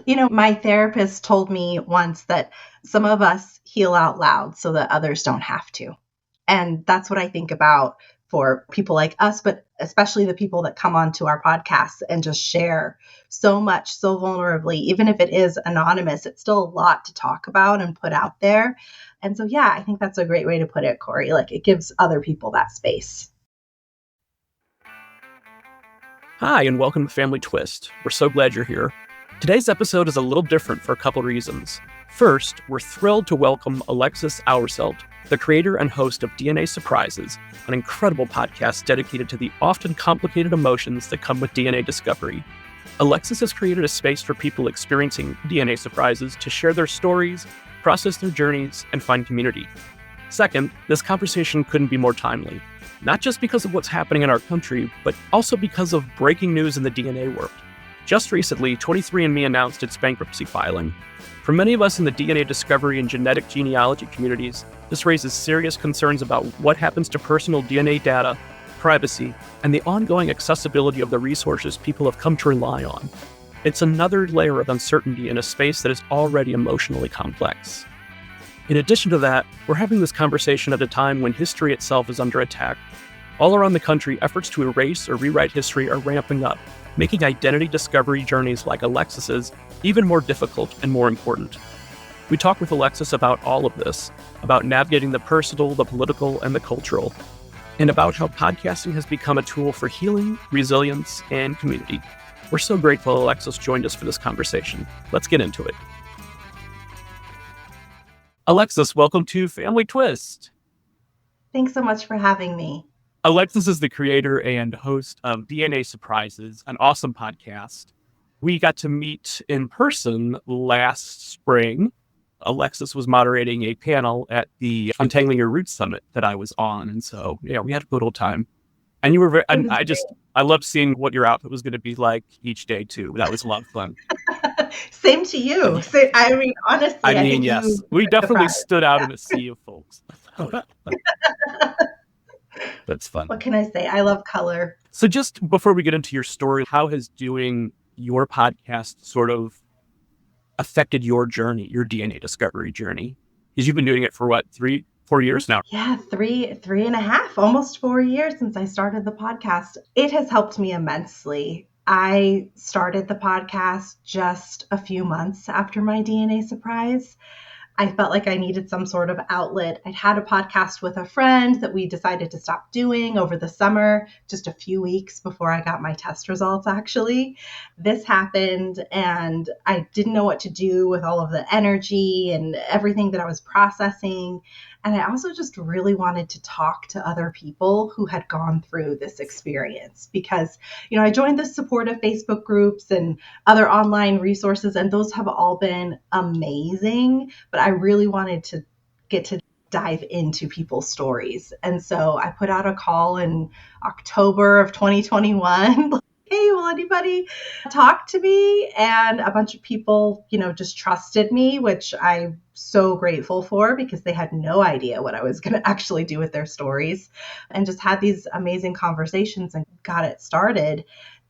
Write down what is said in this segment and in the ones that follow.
My therapist told me once that some of us heal out loud so that others don't have to. And that's what I think about for people like us, but especially the people that come onto our podcasts and just share so much, so vulnerably. Even if it is anonymous, it's still a lot to talk about and put out there. And so, yeah, I think that's a great way to put it, Corey. Like, it gives other people that space. Hi, and welcome to Family Twist. We're so glad you're here. Today's episode is a little different for a couple reasons. First, we're thrilled to welcome Alexis Auerselt, the creator and host of DNA Surprises, an incredible podcast dedicated to the often complicated emotions that come with DNA discovery. Alexis has created a space for people experiencing DNA surprises to share their stories, process their journeys, and find community. Second, this conversation couldn't be more timely, not just because of what's happening in our country, but also because of breaking news in the DNA world. Just recently, 23andMe announced its bankruptcy filing. For many of us in the DNA discovery and genetic genealogy communities, this raises serious concerns about what happens to personal DNA data, privacy, and the ongoing accessibility of the resources people have come to rely on. It's another layer of uncertainty in a space that is already emotionally complex. In addition to that, we're having this conversation at a time when history itself is under attack. All around the country, efforts to erase or rewrite history are ramping up, making identity discovery journeys like Alexis's even more difficult and more important. We talk with Alexis about all of this, about navigating the personal, the political, and the cultural, and about how podcasting has become a tool for healing, resilience, and community. We're so grateful Alexis joined us for this conversation. Let's get into it. Alexis, welcome to Family Twist. Thanks so much for having me. Alexis is the creator and host of DNA Surprises, an awesome podcast. We got to meet in person last spring. Alexis was moderating a panel at the Untangling Your Roots Summit that I was on. And so, yeah, we had a good old time. And you were very, and I loved seeing what your outfit was going to be like each day too. That was a lot of fun. Same to you. So, honestly, yes, we definitely stood out in a sea of folks. That's fun. What can I say? I love color. So just before we get into your story, how has doing your podcast sort of affected your journey, your DNA discovery journey? Because you've been doing it for what, 3-4 years now? Yeah, three and a half, almost 4 years since I started the podcast. It has helped me immensely. I started the podcast just a few months after my DNA surprise. I felt like I needed some sort of outlet. I'd had a podcast with a friend that we decided to stop doing over the summer, just a few weeks before I got my test results, actually. This happened, and I didn't know what to do with all of the energy and everything that I was processing. And I also just really wanted to talk to other people who had gone through this experience because, I joined the supportive Facebook groups and other online resources, and those have all been amazing. But I really wanted to get to dive into people's stories. And so I put out a call in October of 2021. Hey, will anybody talk to me? And a bunch of people, just trusted me, which I'm so grateful for because they had no idea what I was going to actually do with their stories, and just had these amazing conversations and got it started.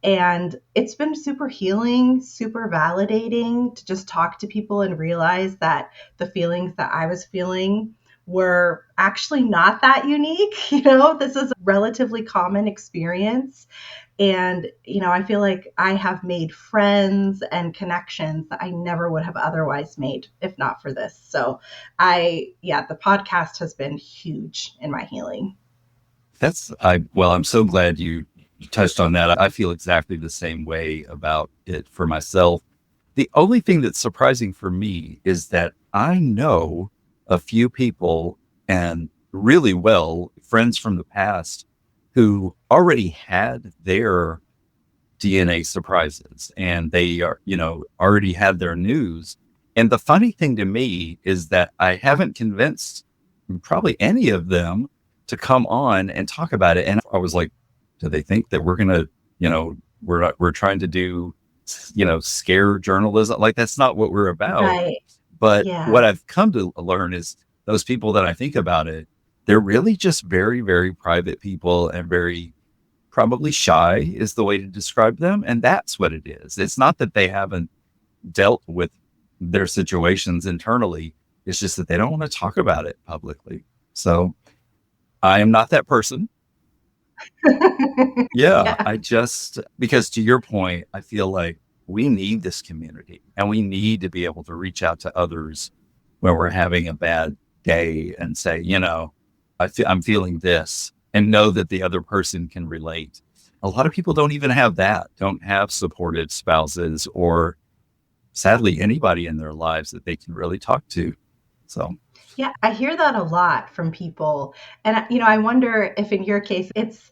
And it's been super healing, super validating to just talk to people and realize that the feelings that I was feeling were actually not that unique. This is a relatively common experience. And, I feel like I have made friends and connections that I never would have otherwise made if not for this. So the podcast has been huge in my healing. I'm so glad you touched on that. I feel exactly the same way about it for myself. The only thing that's surprising for me is that I know a few people, and really well, friends from the past, who already had their DNA surprises and they are, already had their news. And the funny thing to me is that I haven't convinced probably any of them to come on and talk about it. And I was like, do they think that we're going to, we're trying to do, scare journalism? Like, that's not what we're about. Right. But what I've come to learn is those people that I think about it, they're really just very, very private people and very probably shy is the way to describe them. And that's what it is. It's not that they haven't dealt with their situations internally. It's just that they don't want to talk about it publicly. So I am not that person. Yeah, Yeah. because to your point, I feel like we need this community and we need to be able to reach out to others when we're having a bad day and say, I'm feeling this, and know that the other person can relate. A lot of people don't even have that, don't have supportive spouses or sadly anybody in their lives that they can really talk to. So Yeah, I hear that a lot from people. And, I wonder if in your case, it's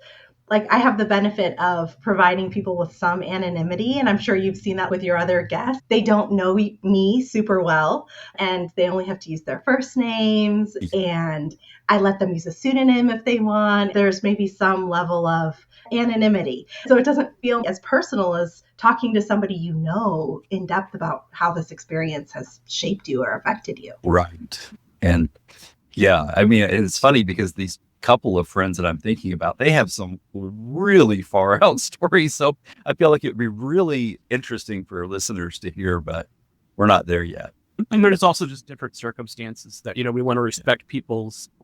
like I have the benefit of providing people with some anonymity. And I'm sure you've seen that with your other guests. They don't know me super well, and they only have to use their first names. And I let them use a pseudonym if they want. There's maybe some level of anonymity. So it doesn't feel as personal as talking to somebody in depth about how this experience has shaped you or affected you. right. And yeah, I mean, it's funny because these couple of friends that I'm thinking about, they have some really far out stories. So I feel like it would be really interesting for listeners to hear, but we're not there yet. And there's also just different circumstances that, we want to respect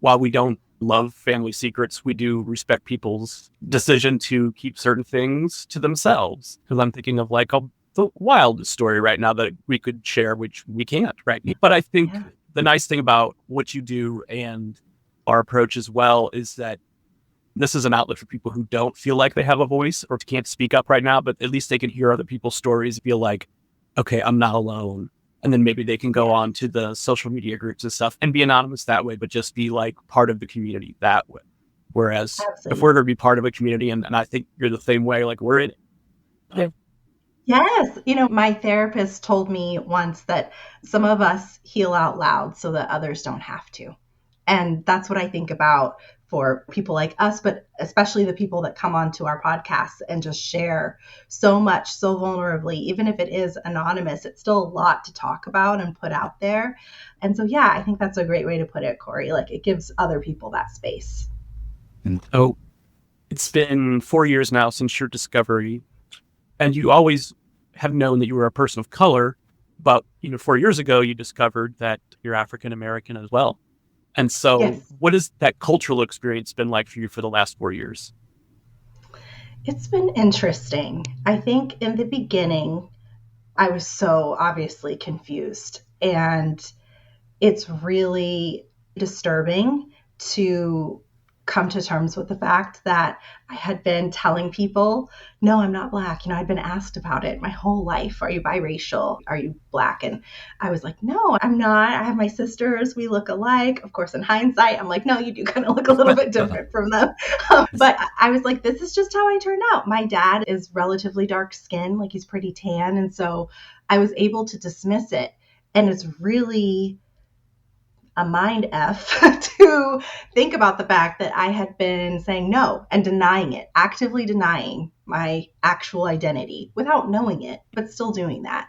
while we don't love family secrets, we do respect people's decision to keep certain things to themselves. Because I'm thinking of the wildest story right now that we could share, which we can't, right? But I think the nice thing about what you do and our approach as well is that this is an outlet for people who don't feel like they have a voice or can't speak up right now, but at least they can hear other people's stories, feel like, okay, I'm not alone. And then maybe they can go on to the social media groups and stuff and be anonymous that way, but just be like part of the community that way. Whereas if we're going to be part of a community, and I think you're the same way, like we're in it. Yeah. Yes. My therapist told me once that some of us heal out loud so that others don't have to. And that's what I think about for people like us, but especially the people that come onto our podcasts and just share so much, so vulnerably. Even if it is anonymous, it's still a lot to talk about and put out there. And so, yeah, I think that's a great way to put it, Corey. Like it gives other people that space. Oh, it's been 4 years now since your discovery, and you always have known that you were a person of color, but 4 years ago you discovered that you're African American as well. And so Yes. What has that cultural experience been like for you for the last 4 years? It's been interesting. I think in the beginning, I was so obviously confused, and it's really disturbing to come to terms with the fact that I had been telling people, no, I'm not Black. I'd been asked about it my whole life. Are you biracial? Are you Black? And I was like, no, I'm not. I have my sisters. We look alike. Of course, in hindsight, I'm like, no, you do kind of look a little bit different from them. But I was like, this is just how I turned out. My dad is relatively dark skinned, like he's pretty tan. And so I was able to dismiss it. And it's really a mind F to think about the fact that I had been saying no and denying it, actively denying my actual identity without knowing it, but still doing that.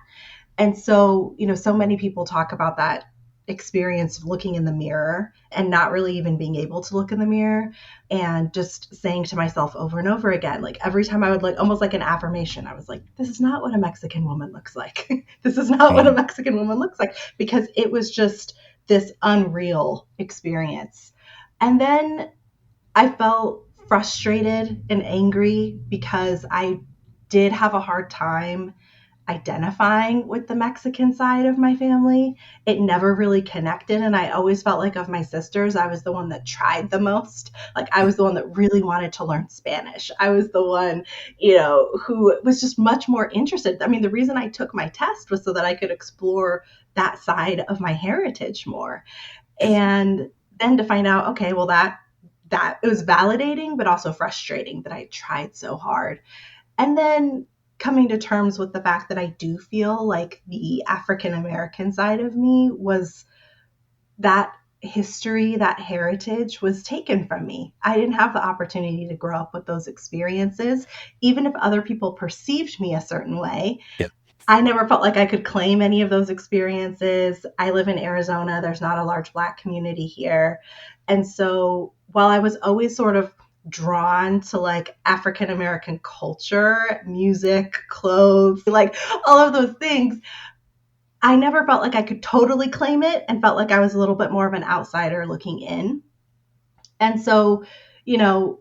And so, so many people talk about that experience of looking in the mirror and not really even being able to look in the mirror, and just saying to myself over and over again, like every time I would almost like an affirmation, I was like, this is not what a Mexican woman looks like. This is not what a Mexican woman looks like, because it was just this unreal experience. And then I felt frustrated and angry because I did have a hard time identifying with the Mexican side of my family. It never really connected. And I always felt like of my sisters, I was the one that tried the most. Like I was the one that really wanted to learn Spanish. I was the one, who was just much more interested. I mean, the reason I took my test was so that I could explore that side of my heritage more. And then to find out, okay, well, that it was validating, but also frustrating that I tried so hard. And then coming to terms with the fact that I do feel like the African American side of me was that history, that heritage was taken from me. I didn't have the opportunity to grow up with those experiences. Even if other people perceived me a certain way, I never felt like I could claim any of those experiences. I live in Arizona. There's not a large Black community here. And so while I was always sort of drawn to like African American culture, music, clothes, like all of those things, I never felt like I could totally claim it and felt like I was a little bit more of an outsider looking in. And so,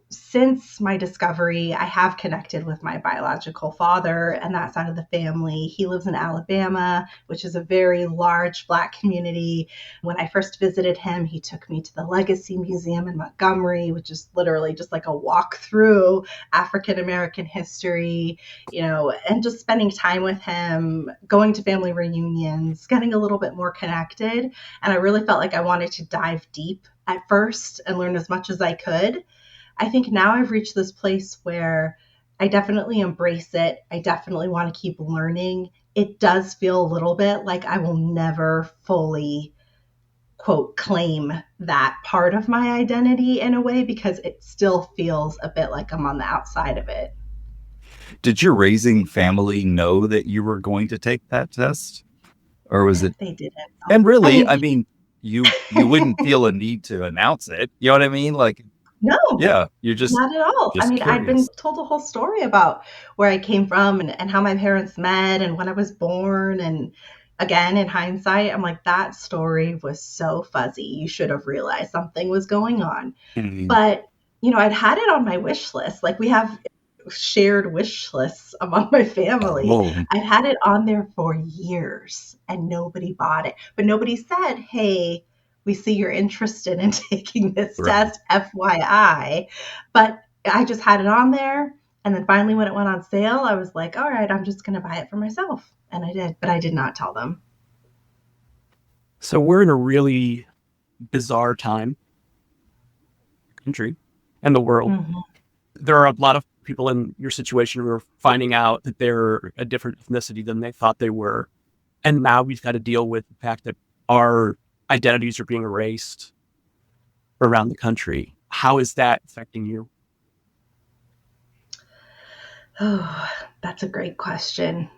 since my discovery, I have connected with my biological father and that side of the family. He lives in Alabama, which is a very large Black community. When I first visited him, he took me to the Legacy Museum in Montgomery, which is literally just like a walk through African American history, and just spending time with him, going to family reunions, getting a little bit more connected. And I really felt like I wanted to dive deep at first and learn as much as I could. I think now I've reached this place where I definitely embrace it. I definitely want to keep learning. It does feel a little bit like I will never fully, quote, claim that part of my identity in a way, because it still feels a bit like I'm on the outside of it. Did your raising family know that you were going to take that test? Or was it? They didn't. And really, I mean, you wouldn't feel a need to announce it. You know what I mean? Like, no, yeah, you're just not at all. I mean, curious. I'd been told a whole story about where I came from and how my parents met and when I was born. And again, in hindsight, I'm like, that story was so fuzzy. You should have realized something was going on. Mm-hmm. But, I'd had it on my wish list. Like, we have shared wish lists among my family. Oh. I'd had it on there for years and nobody bought it. But nobody said, hey, we see you're interested in taking this test, FYI. But I just had it on there. And then finally, when it went on sale, I was like, all right, I'm just going to buy it for myself. And I did, but I did not tell them. So we're in a really bizarre time in the country and the world. Mm-hmm. There are a lot of people in your situation who are finding out that they're a different ethnicity than they thought they were. And now we've got to deal with the fact that our identities are being erased around the country. How is that affecting you? Oh, that's a great question.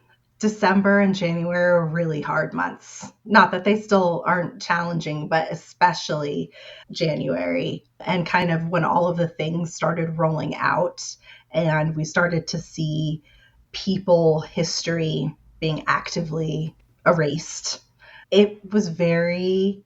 December and January are really hard months. Not that they still aren't challenging, but especially January, and kind of when all of the things started rolling out and we started to see people history being actively erased. It was very,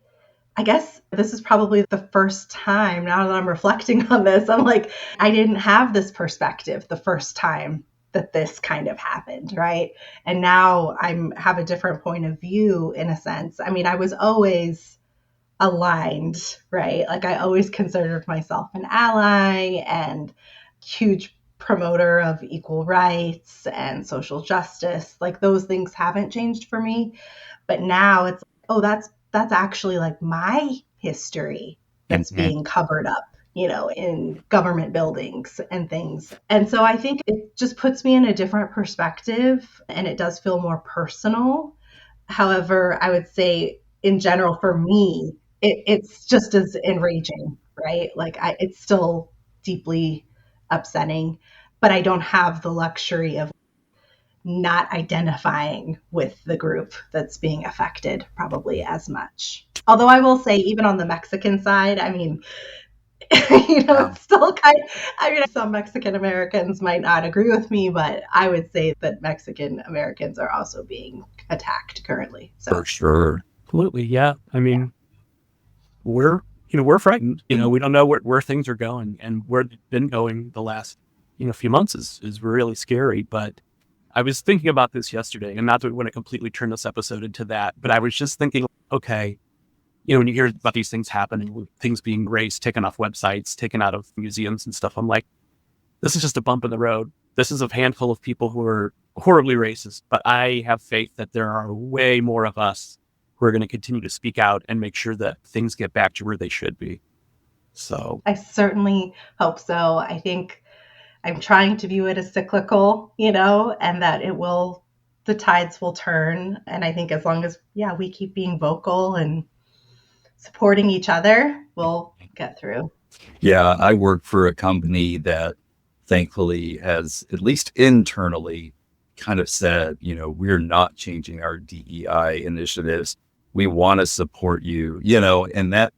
I guess this is probably the first time, now that I'm reflecting on this, I'm like, I didn't have this perspective the first time that this kind of happened, right? And now I have a different point of view in a sense. I mean, I was always aligned, right? Like, I always considered myself an ally and huge promoter of equal rights and social justice. Like, those things haven't changed for me. But now it's, oh, that's actually like my history that's being covered up, in government buildings and things. And so I think it just puts me in a different perspective and it does feel more personal. However, I would say in general, for me, it's just as enraging, right? Like, it's still deeply upsetting, but I don't have the luxury of not identifying with the group that's being affected probably as much. Although I will say, even on the Mexican side, I mean, it's still some Mexican Americans might not agree with me, but I would say that Mexican Americans are also being attacked currently. So. For sure. Absolutely. Yeah. I mean, we're frightened. We don't know where things are going, and where they've been going the last, few months is really scary. But I was thinking about this yesterday, and not that we want to completely turn this episode into that, but I was just thinking, okay, when you hear about these things happening, things being erased, taken off websites, taken out of museums and stuff, I'm like, this is just a bump in the road. This is a handful of people who are horribly racist, but I have faith that there are way more of us who are going to continue to speak out and make sure that things get back to where they should be. So I certainly hope so. I think I'm trying to view it as cyclical, and that the tides will turn. And I think as long as, we keep being vocal and supporting each other, we'll get through. Yeah, I work for a company that thankfully has, at least internally, kind of said, we're not changing our DEI initiatives. We want to support you, and that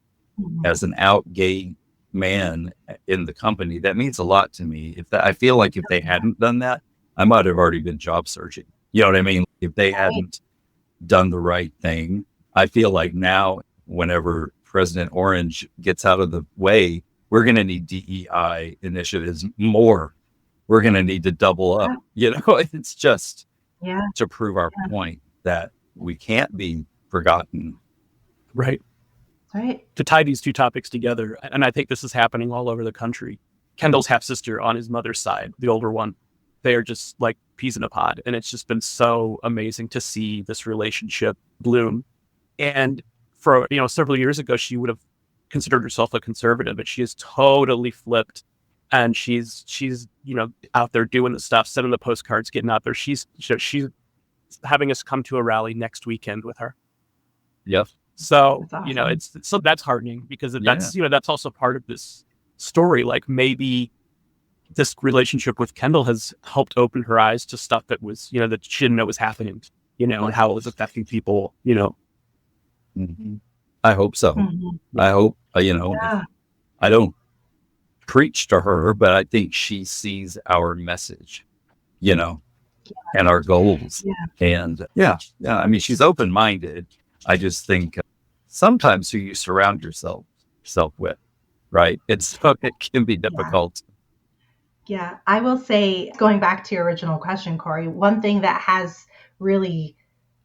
as an out gay man in the company, that means a lot to me. I feel like if they hadn't done that, I might have already been job searching. You know what I mean? If they hadn't done the right thing. I feel like now, whenever President Orange gets out of the way, we're going to need DEI initiatives more. We're going to need to double up. It's just Yeah. to prove our point that we can't be forgotten. Right. Right. To tie these two topics together, and I think this is happening all over the country. Kendall's half-sister on his mother's side, the older one, they are just like peas in a pod. And it's just been so amazing to see this relationship bloom. And for, several years ago, she would have considered herself a conservative, but she is totally flipped. And she's out there doing the stuff, sending the postcards, getting out there. She's having us come to a rally next weekend with her. Yep. So, That's awesome. that's heartening because that's also part of this story. Like maybe this relationship with Kendall has helped open her eyes to stuff that was, that she didn't know was happening, and how it was affecting people, Mm-hmm. I hope so. Mm-hmm. I hope, I don't preach to her, but I think she sees our message, and our goals. Yeah. And I mean, she's open-minded. I just think sometimes who you surround yourself with, right? It can be difficult. Yeah, I will say, going back to your original question, Corey, one thing that has really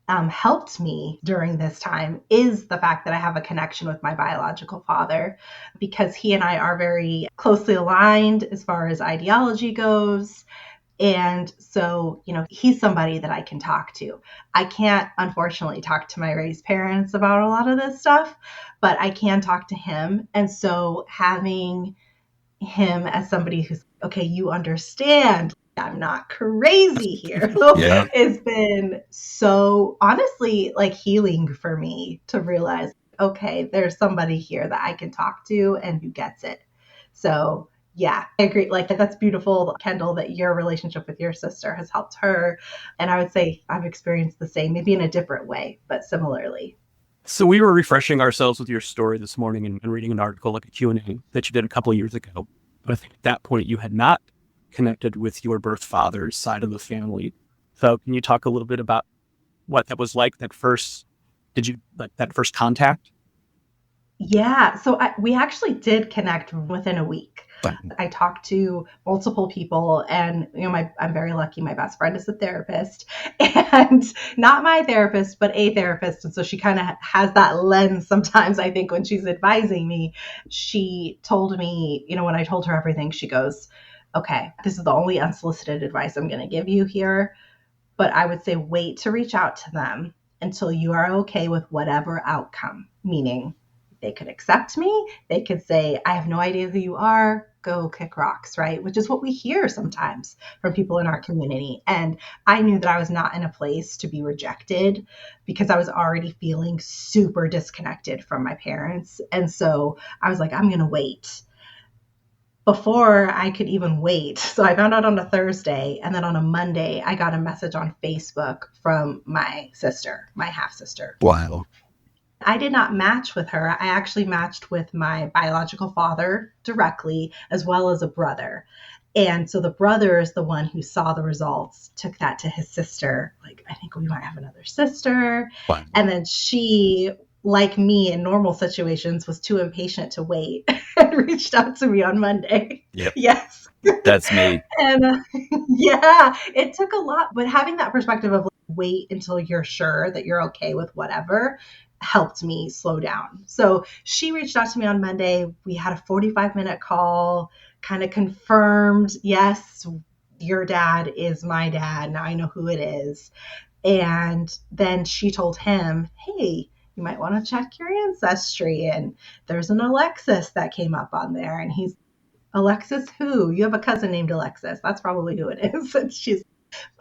helped me during this time is the fact that I have a connection with my biological father, because he and I are very closely aligned as far as ideology goes. And so, he's somebody that I can talk to. I can't, unfortunately, talk to my raised parents about a lot of this stuff, but I can talk to him. And so having him as somebody who's, okay, you understand, I'm not crazy here, has been so honestly like healing for me to realize, okay, there's somebody here that I can talk to and who gets it. So yeah, I agree. Like, that's beautiful, Kendall, that your relationship with your sister has helped her. And I would say I've experienced the same, maybe in a different way, but similarly. So we were refreshing ourselves with your story this morning and reading an article, like a Q&A that you did a couple of years ago. But I think at that point you had not connected with your birth father's side of the family. So can you talk a little bit about what that was like, that first contact? Yeah, so we actually did connect within a week. I talked to multiple people, and I'm very lucky. My best friend is a therapist, and not my therapist, but a therapist. And so she kind of has that lens sometimes, I think, when she's advising me. She told me, when I told her everything, she goes, okay, this is the only unsolicited advice I'm going to give you here, but I would say wait to reach out to them until you are okay with whatever outcome, meaning they could accept me. They could say, I have no idea who you are. Go kick rocks, right? Which is what we hear sometimes from people in our community. And I knew that I was not in a place to be rejected because I was already feeling super disconnected from my parents. And so I was like, I'm going to wait. Before I could even wait. So I found out on a Thursday, and then on a Monday, I got a message on Facebook from my sister, my half-sister. Wow. I did not match with her. I actually matched with my biological father directly, as well as a brother. And so the brother is the one who saw the results, took that to his sister. Like, I think we might have another sister. Wow. And then she, like me in normal situations, was too impatient to wait and reached out to me on Monday. Yep. Yes. That's me. And yeah, it took a lot. But having that perspective of wait until you're sure that you're okay with whatever helped me slow down. So she reached out to me on Monday. We had a 45-minute call, kind of confirmed, yes, your dad is my dad. Now I know who it is. And then she told him, hey, you might want to check your ancestry. And there's an Alexis that came up on there. And he's, Alexis who? You have a cousin named Alexis. That's probably who it is. And she's,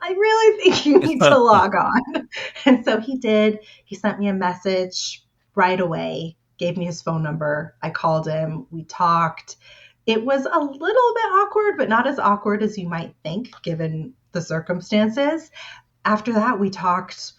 I really think you need to log on. And so he did. He sent me a message right away, gave me his phone number. I called him. We talked. It was a little bit awkward, but not as awkward as you might think, given the circumstances. After that, we talked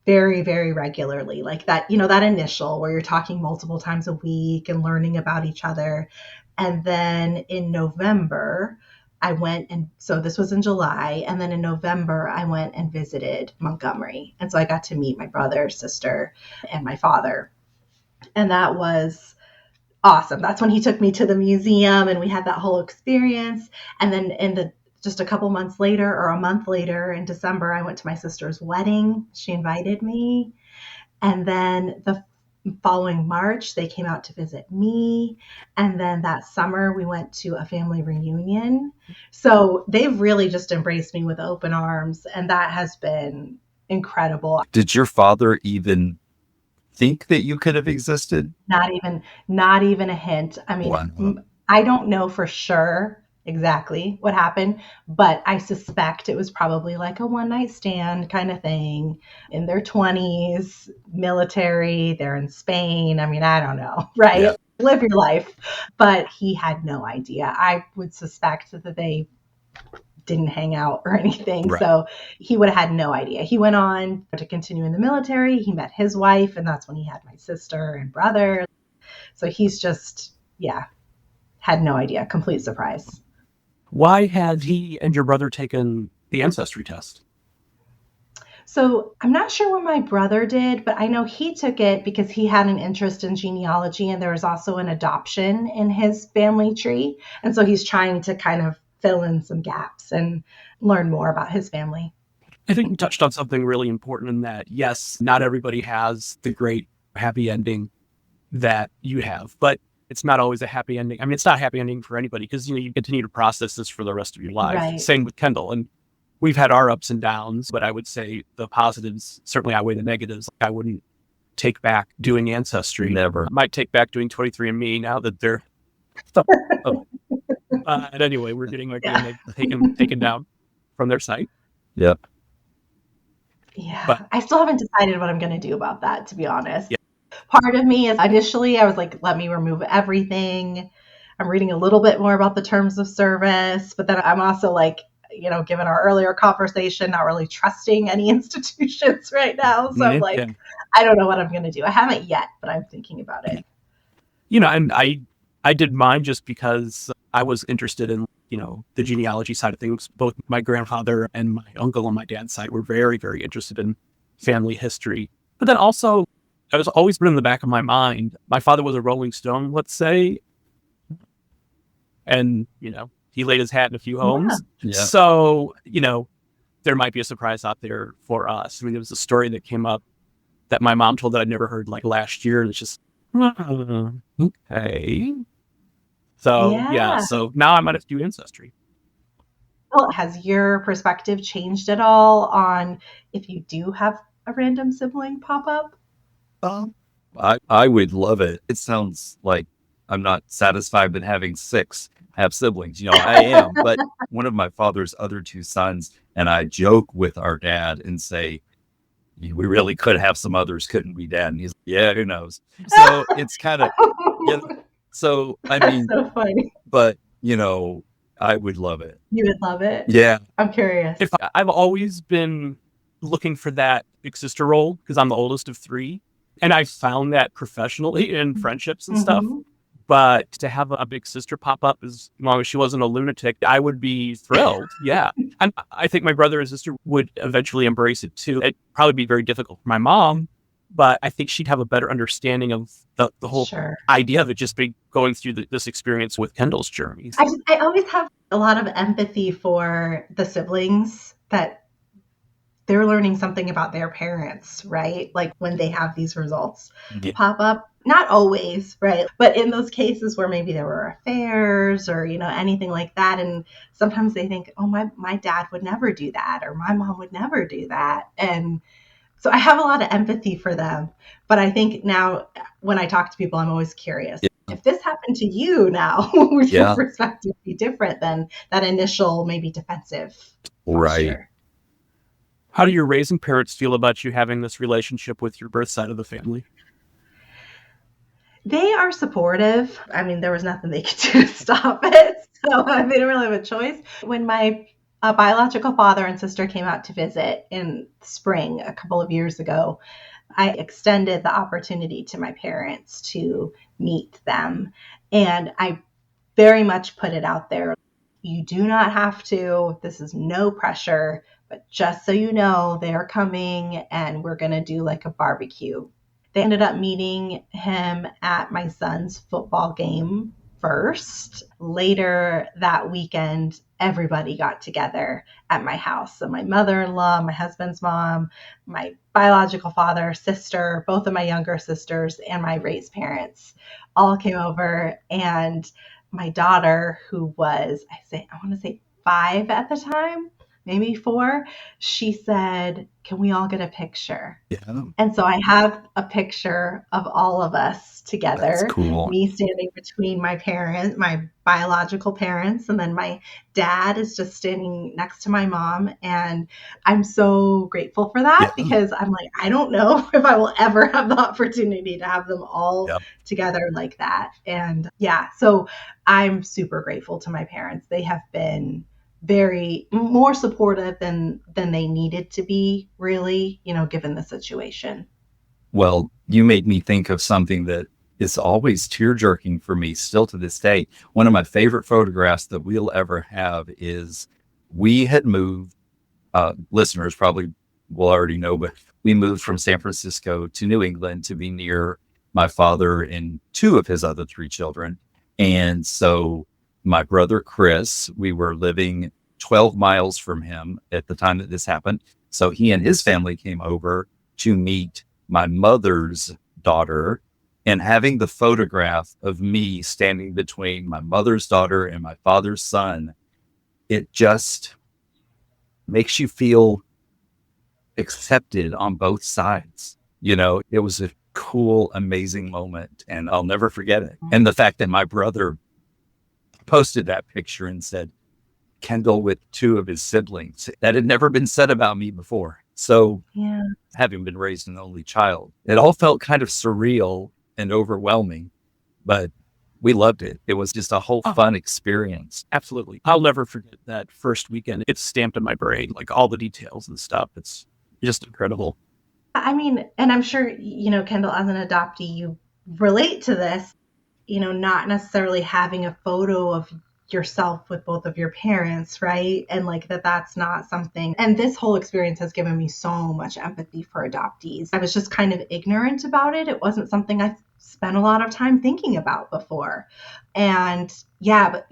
very, very regularly, like that, that initial where you're talking multiple times a week and learning about each other. And then in November, I went, and so this was in July. And then in November, I went and visited Montgomery. And so I got to meet my brother, sister, and my father. And that was awesome. That's when he took me to the museum and we had that whole experience. And then just a couple months later, or a month later in December, I went to my sister's wedding. She invited me. And then the following March, they came out to visit me. And then that summer, we went to a family reunion. So they've really just embraced me with open arms. And that has been incredible. Did your father even think that you could have existed? Not even a hint. I mean, Wow. I don't know for sure exactly what happened, but I suspect it was probably like a one night stand kind of thing, in their 20s, military, they're in Spain. I mean, I don't know, right? Yeah. Live your life. But he had no idea. I would suspect that they didn't hang out or anything. Right. So he would have had no idea. He went on to continue in the military. He met his wife, and that's when he had my sister and brother. So he's just, had no idea. Complete surprise. Why had he and your brother taken the ancestry test? So I'm not sure what my brother did, but I know he took it because he had an interest in genealogy, and there was also an adoption in his family tree. And so he's trying to kind of fill in some gaps and learn more about his family. I think you touched on something really important in that, yes, not everybody has the great happy ending that you have, but it's not always a happy ending. I mean, it's not a happy ending for anybody because, you continue to process this for the rest of your life. Right. Same with Kendall. And we've had our ups and downs, but I would say the positives certainly outweigh the negatives. I wouldn't take back doing ancestry. Never. I might take back doing 23andMe now that they're... and anyway, we're getting our DNA taken down from their site. Yep. Yeah. But I still haven't decided what I'm going to do about that, to be honest. Yeah. Part of me is, initially I was like, let me remove everything. I'm reading a little bit more about the terms of service, but then I'm also like, given our earlier conversation, not really trusting any institutions right now. So I'm like, I don't know what I'm going to do. I haven't yet, but I'm thinking about it. And I did mine just because I was interested in, the genealogy side of things. Both my grandfather and my uncle on my dad's side were very, very interested in family history. But then also, it was always been in the back of my mind. My father was a Rolling Stone, let's say. And, he laid his hat in a few homes. Yeah. So, there might be a surprise out there for us. I mean, there was a story that came up that my mom told that I'd never heard like last year. And it's just, okay. So, so now I might have to do ancestry. Well, has your perspective changed at all on if you do have a random sibling pop up? I would love it. It sounds like I'm not satisfied with having 6 have siblings. I am, but one of my father's other 2 sons, and I joke with our dad and say, we really could have some others, couldn't we, Dad? And he's like, yeah, who knows? So it's kind of, so I mean, so funny. But, I would love it. You would love it? Yeah. I'm curious. I've always been looking for that big sister role because I'm the oldest of 3. And I found that professionally in friendships and stuff. But to have a big sister pop up, as long as she wasn't a lunatic, I would be thrilled. Yeah. And I think my brother and sister would eventually embrace it too. It'd probably be very difficult for my mom, but I think she'd have a better understanding of the whole idea of it, just be going through this experience with Kendall's journey. I always have a lot of empathy for the siblings that they're learning something about their parents, right? Like when they have these results pop up. Not always, right? But in those cases where maybe there were affairs or, anything like that. And sometimes they think, oh, my dad would never do that, or my mom would never do that. And so I have a lot of empathy for them. But I think now when I talk to people, I'm always curious. If this happened to you now, would your perspective be different than that initial maybe defensive posture? Right. How do your raising parents feel about you having this relationship with your birth side of the family? They are supportive. I mean, there was nothing they could do to stop it. So they didn't really have a choice. When my biological father and sister came out to visit in spring a couple of years ago, I extended the opportunity to my parents to meet them. And I very much put it out there. You do not have to. This is no pressure, but just so you know, they're coming and we're going to do like a barbecue. They ended up meeting him at my son's football game first. Later that weekend, everybody got together at my house. So my mother-in-law, my husband's mom, my biological father, sister, both of my younger sisters, and my raised parents all came over. And my daughter, who was, I want to say 5 at the time, maybe 4, she said, "Can we all get a picture?" Yeah, And so I have a picture of all of us that's together, cool. me standing between my parents, my biological parents, and then my dad is just standing next to my mom. And I'm so grateful for that Yeah, because I'm like, I don't know if I will ever have the opportunity to have them all yeah. together like that. And yeah, so I'm super grateful to my parents. They have been very more supportive than they needed to be, really, given the situation. Well, you made me think of something that is always tear jerking for me still to this day. One of my favorite photographs that we'll ever have is we had moved, listeners probably will already know, but we moved from San Francisco to New England to be near my father and 2 of his other 3 children. And so my brother Chris, we were living 12 miles from him at the time that this happened. So he and his family came over to meet my mother's daughter, and having the photograph of me standing between my mother's daughter and my father's son, it just makes you feel accepted on both sides. It was a cool, amazing moment, and I'll never forget it. And the fact that my brother posted that picture and said, Kendall with 2 of his siblings, that had never been said about me before. So, Yeah. having been raised an only child, it all felt kind of surreal and overwhelming, but we loved it. It was just a whole fun experience. Absolutely. I'll never forget that first weekend. It's stamped in my brain, like all the details and stuff. It's just incredible. I mean, and I'm sure, Kendall, as an adoptee, you relate to this, not necessarily having a photo of yourself with both of your parents, right? And like that's not something. And this whole experience has given me so much empathy for adoptees. I was just kind of ignorant about it. It wasn't something I spent a lot of time thinking about before. And yeah, but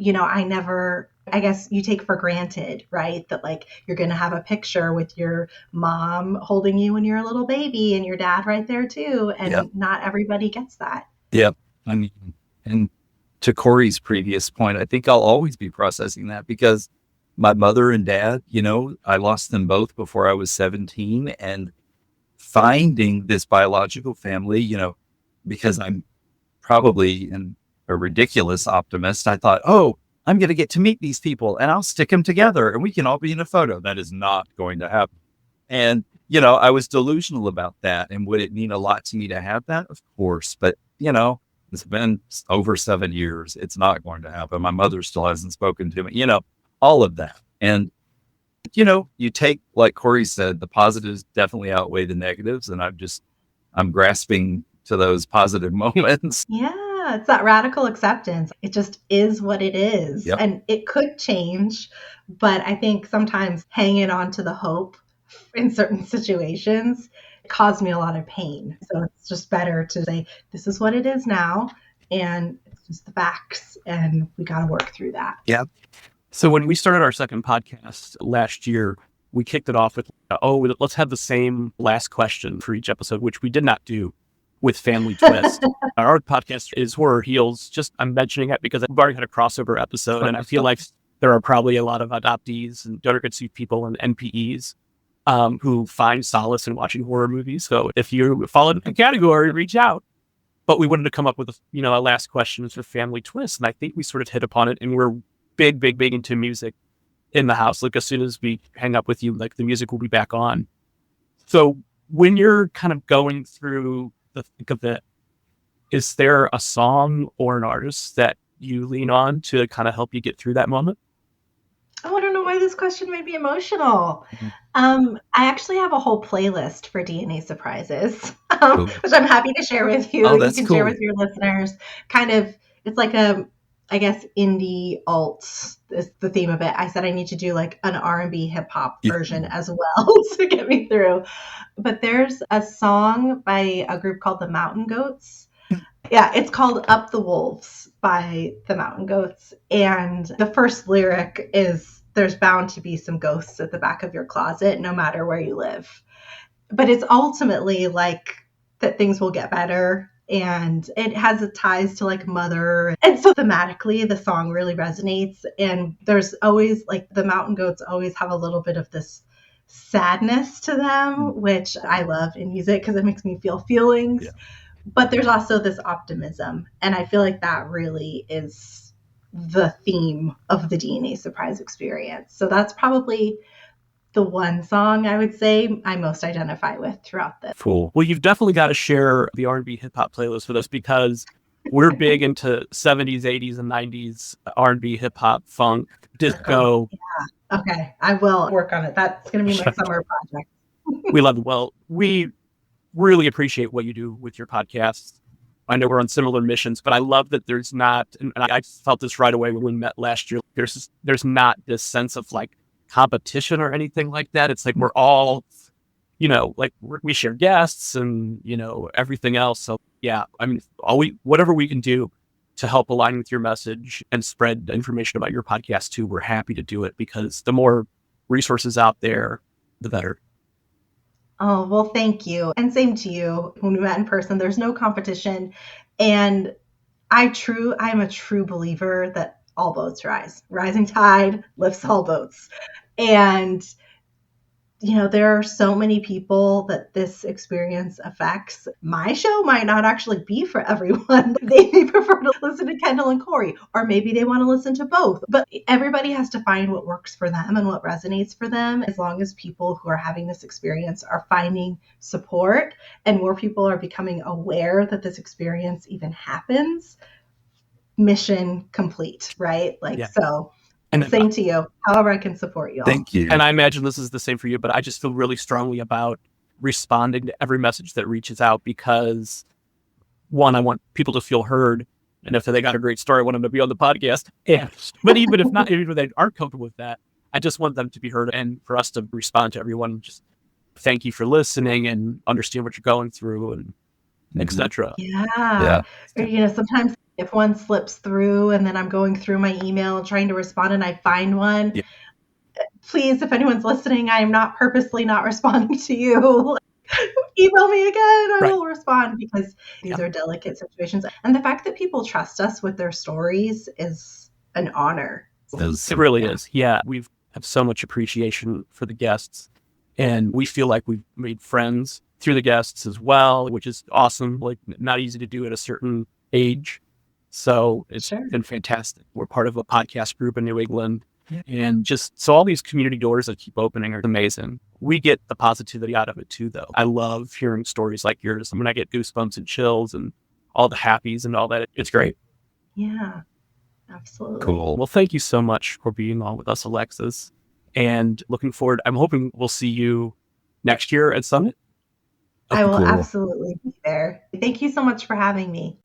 I guess you take for granted, right? That like you're going to have a picture with your mom holding you when you're a little baby and your dad right there too. And Yep. not everybody gets that. Yep. I mean, and to Corey's previous point, I think I'll always be processing that because my mother and dad, I lost them both before I was 17, and finding this biological family, because I'm probably a ridiculous optimist, I thought, oh, I'm going to get to meet these people and I'll stick them together and we can all be in a photo. That is not going to happen. And, I was delusional about that. And would it mean a lot to me to have that? Of course. But, it's been over 7 years. It's not going to happen. My mother still hasn't spoken to me, all of that. And, you take, like Corey said, the positives definitely outweigh the negatives. And I'm grasping to those positive moments. Yeah, it's that radical acceptance. It just is what it is. Yep. And it could change, but I think sometimes hanging on to the hope in certain situations caused me a lot of pain. So it's just better to say, this is what it is now, and it's just the facts, and we got to work through that. Yeah. So when we started our second podcast last year, we kicked it off with, let's have the same last question for each episode, which we did not do with Family Twist. Our podcast is Horror Heals. Just I'm mentioning it because we've already had a crossover episode, and I feel like there are probably a lot of adoptees and donor conceived people and NPEs who find solace in watching horror movies. So if you fall in the category, reach out. But we wanted to come up with a last question for Family Twist, and I think we sort of hit upon it. And we're big into music in the house. Like as soon as we hang up with you, like the music will be back on. So when you're kind of going through the thick of it, is there a song or an artist that you lean on to kind of help you get through that moment? Oh, I don't know why this question made me emotional. I actually have a whole playlist for DNA surprises, which I'm happy to share with you. Oh, that's you can cool. share with your listeners. Kind of, it's like a I guess, indie alt is the theme of it. I said I need to do like an R&B hip hop version as well to get me through. But there's a song by a group called the Mountain Goats. Yeah, it's called Up the Wolves by the Mountain Goats. And the first lyric is, there's bound to be some ghosts at the back of your closet, no matter where you live. But it's ultimately like that things will get better. And it has ties to like mother. And so thematically, the song really resonates. And there's always like the Mountain Goats always have a little bit of this sadness to them, which I love in music because it makes me feel feelings. Yeah. But there's also this optimism. And I feel like that really is the theme of the DNA surprise experience. So that's probably the one song I would say I most identify with throughout this. Cool. Well, you've definitely got to share the R&B hip hop playlist with us because we're big into 70s, 80s, and 90s R&B, hip hop, funk, disco. Yeah. Okay. I will work on it. That's going to be my summer project. We love it. Well, we really appreciate what you do with your podcasts. I know we're on similar missions, but I love that there's not, and I felt this right away when we met last year, there's not this sense of like competition or anything like that. It's like we're all, like we share guests and, everything else. So yeah, I mean, whatever we can do to help align with your message and spread information about your podcast too, we're happy to do it because the more resources out there, the better. Oh, well, thank you. And same to you. When we met in person, there's no competition. And I'm a true believer that all boats rise. Rising tide lifts all boats. And, there are so many people that this experience affects. My show might not actually be for everyone. They may prefer to listen to Kendall and Corey, or maybe they want to listen to both. But everybody has to find what works for them and what resonates for them. As long as people who are having this experience are finding support and more people are becoming aware that this experience even happens, mission complete, right? So. And same to you. However I can support you all. Thank you. And I imagine this is the same for you, but I just feel really strongly about responding to every message that reaches out because, one, I want people to feel heard. And if they got a great story, I want them to be on the podcast. Yeah. But even if not, even if they aren't comfortable with that, I just want them to be heard and for us to respond to everyone. Just thank you for listening and understand what you're going through and et cetera. Yeah. Or, sometimes if one slips through and then I'm going through my email and trying to respond and I find one, please, if anyone's listening, I am not purposely not responding to you. Email me again. I will respond because these are delicate situations. And the fact that people trust us with their stories is an honor. It really is. Yeah. We have so much appreciation for the guests and we feel like we've made friends through the guests as well, which is awesome. Like not easy to do at a certain age. So it's been fantastic. We're part of a podcast group in New England and so all these community doors that keep opening are amazing. We get the positivity out of it too, though. I love hearing stories like yours. When I get goosebumps and chills and all the happies and all that, it's great. Yeah, absolutely. Cool. Well, thank you so much for being on with us, Alexis. And looking forward, I'm hoping we'll see you next year at Summit. I will absolutely be there. Thank you so much for having me.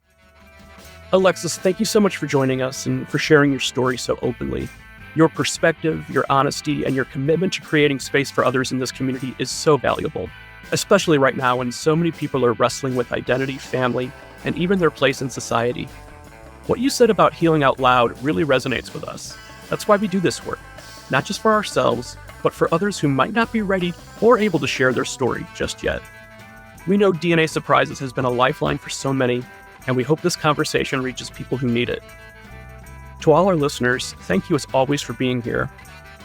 Alexis, thank you so much for joining us and for sharing your story so openly. Your perspective, your honesty, and your commitment to creating space for others in this community is so valuable, especially right now when so many people are wrestling with identity, family, and even their place in society. What you said about healing out loud really resonates with us. That's why we do this work, not just for ourselves, but for others who might not be ready or able to share their story just yet. We know DNA Surprises has been a lifeline for so many, and we hope this conversation reaches people who need it. To all our listeners, thank you as always for being here.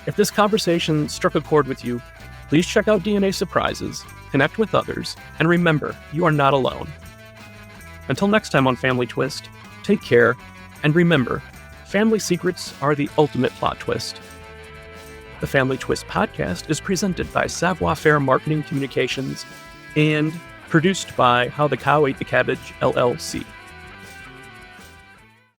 If this conversation struck a chord with you, please check out DNA Surprises, connect with others, and remember, you are not alone. Until next time on Family Twist, take care, and remember, family secrets are the ultimate plot twist. The Family Twist podcast is presented by Savoir Faire Marketing Communications and produced by How the Cow Ate the Cabbage, LLC.